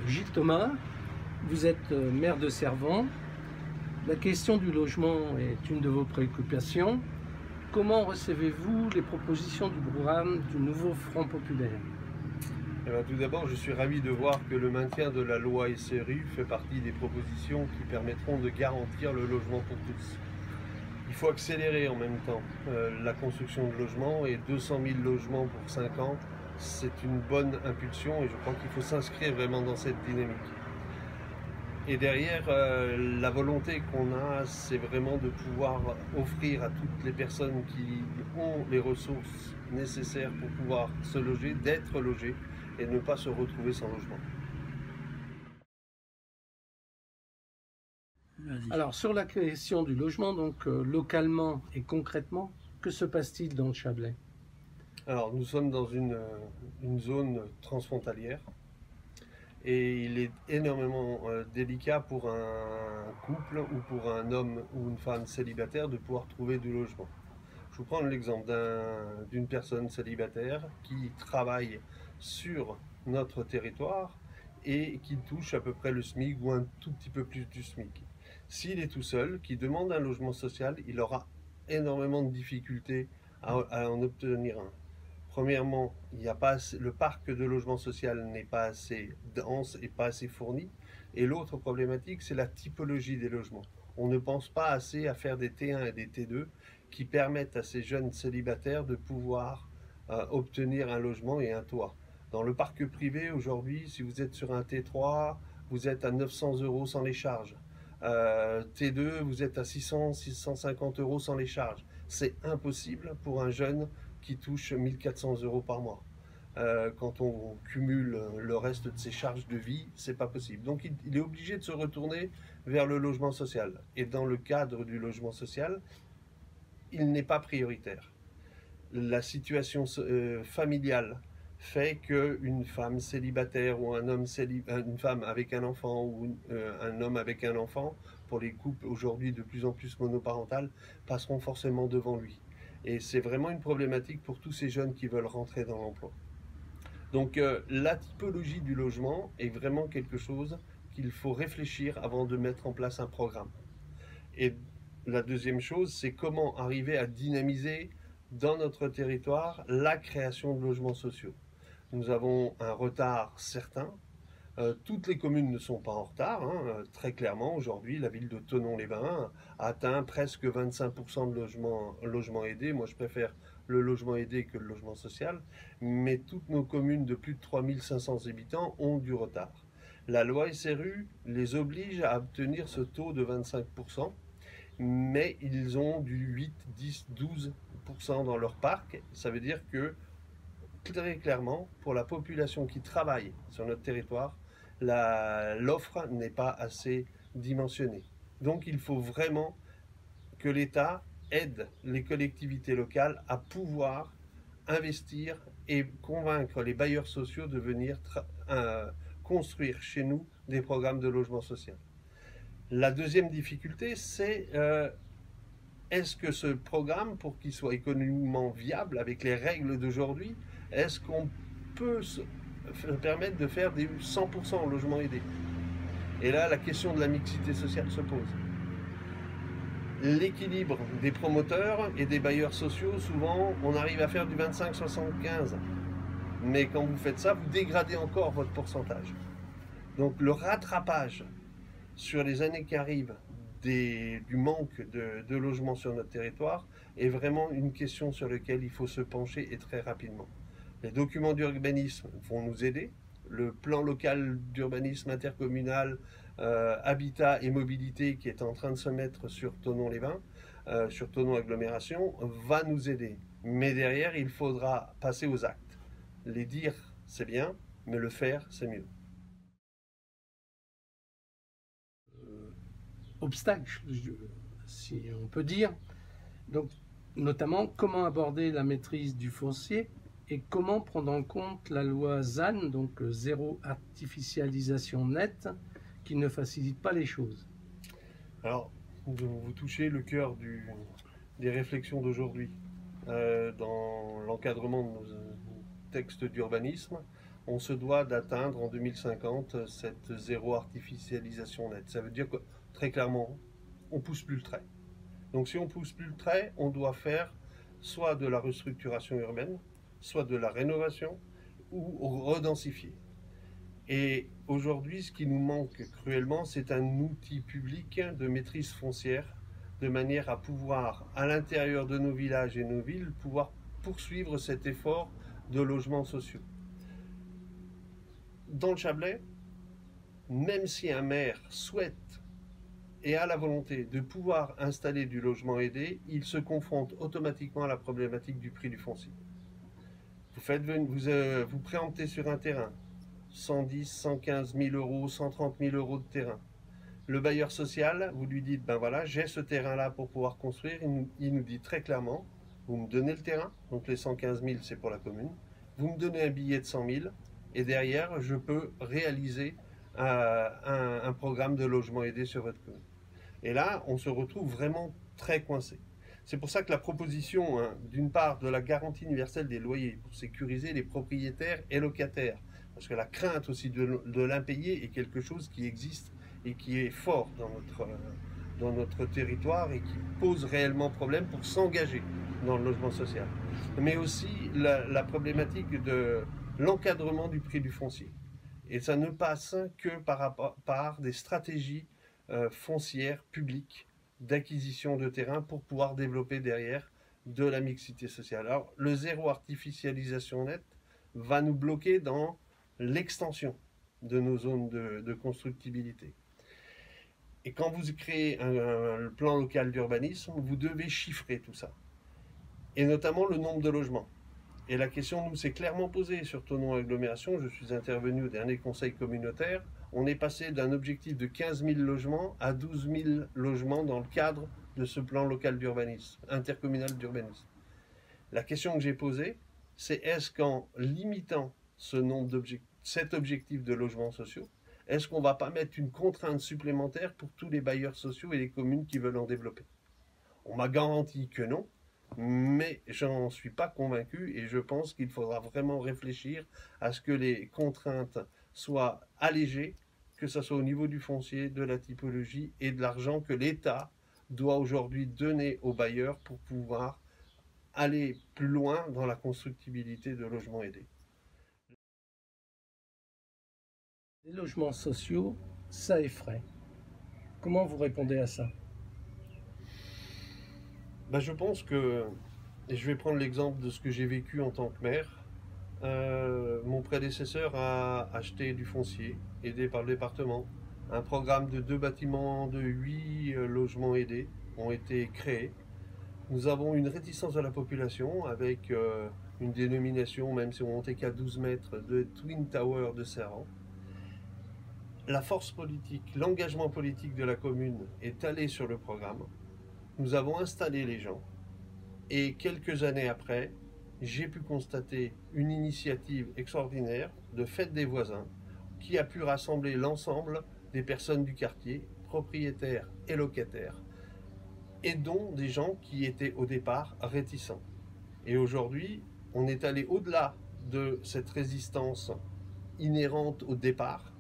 Gilles Thomas, vous êtes maire de Servan. La question du logement est une de vos préoccupations. Comment recevez-vous les propositions du programme du nouveau Front populaire? Eh bien, tout d'abord, je suis ravi de voir que le maintien de la loi SRU fait partie des propositions qui permettront de garantir le logement pour tous. Il faut accélérer en même temps la construction de logements, et 200 000 logements pour 5 ans, c'est une bonne impulsion, et je crois qu'il faut s'inscrire vraiment dans cette dynamique. Et derrière, la volonté qu'on a, c'est vraiment de pouvoir offrir à toutes les personnes qui ont les ressources nécessaires pour pouvoir se loger, d'être logées et ne pas se retrouver sans logement. Alors, sur la question du logement, donc localement et concrètement, que se passe-t-il dans le Chablais? Alors, nous sommes dans une zone transfrontalière, et il est énormément délicat pour un couple ou pour un homme ou une femme célibataire de pouvoir trouver du logement. Je vous prends l'exemple d'une personne célibataire qui travaille sur notre territoire et qui touche à peu près le SMIC ou un tout petit peu plus du SMIC. S'il est tout seul, qui demande un logement social, il aura énormément de difficultés à en obtenir un. Premièrement, il y a pas assez, le parc de logement social n'est pas assez dense et pas assez fourni. Et l'autre problématique, c'est la typologie des logements. On ne pense pas assez à faire des T1 et des T2 qui permettent à ces jeunes célibataires de pouvoir obtenir un logement et un toit. Dans le parc privé, aujourd'hui, si vous êtes sur un T3, vous êtes à 900 euros sans les charges. T2, vous êtes à 600, 650 euros sans les charges. C'est impossible pour un jeune qui touche 1400 euros par mois. Quand on cumule le reste de ses charges de vie, c'est pas possible. Donc il est obligé de se retourner vers le logement social. Et dans le cadre du logement social, il n'est pas prioritaire. La situation familiale fait qu'une femme célibataire ou un homme une femme avec un enfant ou un homme avec un enfant, pour les couples aujourd'hui de plus en plus monoparentales, passeront forcément devant lui. Et c'est vraiment une problématique pour tous ces jeunes qui veulent rentrer dans l'emploi. Donc la typologie du logement est vraiment quelque chose qu'il faut réfléchir avant de mettre en place un programme. Et la deuxième chose, c'est comment arriver à dynamiser dans notre territoire la création de logements sociaux. Nous avons un retard certain. Toutes les communes ne sont pas en retard, hein. Très clairement, aujourd'hui, la ville de Thonon-les-Bains atteint presque 25% de logements aidés. Moi, je préfère le logement aidé que le logement social. Mais toutes nos communes de plus de 3500 habitants ont du retard. La loi SRU les oblige à obtenir ce taux de 25%, mais ils ont du 8, 10, 12% dans leur parc. Ça veut dire que, très clairement, pour la population qui travaille sur notre territoire, l'offre n'est pas assez dimensionnée. Donc il faut vraiment que l'État aide les collectivités locales à pouvoir investir et convaincre les bailleurs sociaux de venir construire chez nous des programmes de logement social. La deuxième difficulté, c'est est-ce que ce programme, pour qu'il soit économiquement viable avec les règles d'aujourd'hui, est-ce qu'on peut se permettre de faire des 100% en logement aidé? Et là, la question de la mixité sociale se pose. L'équilibre des promoteurs et des bailleurs sociaux, souvent, on arrive à faire du 25-75. Mais quand vous faites ça, vous dégradez encore votre pourcentage. Donc le rattrapage sur les années qui arrivent du manque de logements sur notre territoire est vraiment une question sur laquelle il faut se pencher, et très rapidement. Les documents d'urbanisme vont nous aider. Le plan local d'urbanisme intercommunal, habitat et mobilité, qui est en train de se mettre sur Thonon-les-Bains, sur Thonon Agglomération, va nous aider. Mais derrière, il faudra passer aux actes. Les dire, c'est bien, mais le faire, c'est mieux. Obstacle, si on peut dire. Donc, notamment, comment aborder la maîtrise du foncier et comment prendre en compte la loi ZAN, donc zéro artificialisation nette, qui ne facilite pas les choses. Alors, vous touchez le cœur des réflexions d'aujourd'hui. Dans l'encadrement de nos textes d'urbanisme, on se doit d'atteindre en 2050 cette zéro artificialisation nette. Ça veut dire que, très clairement, on pousse plus le trait. Donc si on pousse plus le trait, on doit faire soit de la restructuration urbaine, soit de la rénovation, ou redensifier. Et aujourd'hui, ce qui nous manque cruellement, c'est un outil public de maîtrise foncière, de manière à pouvoir, à l'intérieur de nos villages et nos villes, pouvoir poursuivre cet effort de logements sociaux. Dans le Chablais, même si un maire souhaite et a la volonté de pouvoir installer du logement aidé, il se confronte automatiquement à la problématique du prix du foncier. Vous préemptez sur un terrain 110, 115 000 euros, 130 000 euros de terrain. Le bailleur social, vous lui dites, ben voilà, j'ai ce terrain-là pour pouvoir construire. Il nous dit très clairement, vous me donnez le terrain, donc les 115 000 c'est pour la commune, vous me donnez un billet de 100 000 et derrière je peux réaliser un programme de logement aidé sur votre commune. Et là, on se retrouve vraiment très coincé. C'est pour ça que la proposition, hein, d'une part, de la garantie universelle des loyers pour sécuriser les propriétaires et locataires, parce que la crainte aussi de l'impayé est quelque chose qui existe et qui est fort dans notre territoire et qui pose réellement problème pour s'engager dans le logement social. Mais aussi la problématique de l'encadrement du prix du foncier. Et ça ne passe que par des stratégies foncières publiques d'acquisition de terrain pour pouvoir développer derrière de la mixité sociale. Alors, le zéro artificialisation nette va nous bloquer dans l'extension de nos zones de constructibilité. Et quand vous créez un plan local d'urbanisme, vous devez chiffrer tout ça. Et notamment le nombre de logements. Et la question nous s'est clairement posée sur Thonon-Agglomération. Je suis intervenu au dernier conseil communautaire. On est passé d'un objectif de 15 000 logements à 12 000 logements dans le cadre de ce plan local d'urbanisme, intercommunal d'urbanisme. La question que j'ai posée, c'est est-ce qu'en limitant cet objectif de logements sociaux, est-ce qu'on ne va pas mettre une contrainte supplémentaire pour tous les bailleurs sociaux et les communes qui veulent en développer? On m'a garanti que non, mais j'en suis pas convaincu et je pense qu'il faudra vraiment réfléchir à ce que les contraintes soient allégées, que ce soit au niveau du foncier, de la typologie et de l'argent que l'État doit aujourd'hui donner aux bailleurs pour pouvoir aller plus loin dans la constructibilité de logements aidés. Les logements sociaux, ça effraie. Comment vous répondez à ça? Ben, je pense que, et je vais prendre l'exemple de ce que j'ai vécu en tant que maire, mon prédécesseur a acheté du foncier, aidé par le département. Un programme de 2 bâtiments de 8 logements aidés ont été créés. Nous avons une réticence de la population avec une dénomination, même si on montait qu'à 12 mètres, de Twin Tower de Serran. La force politique, l'engagement politique de la commune est allé sur le programme. Nous avons installé les gens et quelques années après, j'ai pu constater une initiative extraordinaire de fête des voisins qui a pu rassembler l'ensemble des personnes du quartier, propriétaires et locataires, et dont des gens qui étaient au départ réticents. Et aujourd'hui, on est allé au-delà de cette résistance inhérente au départ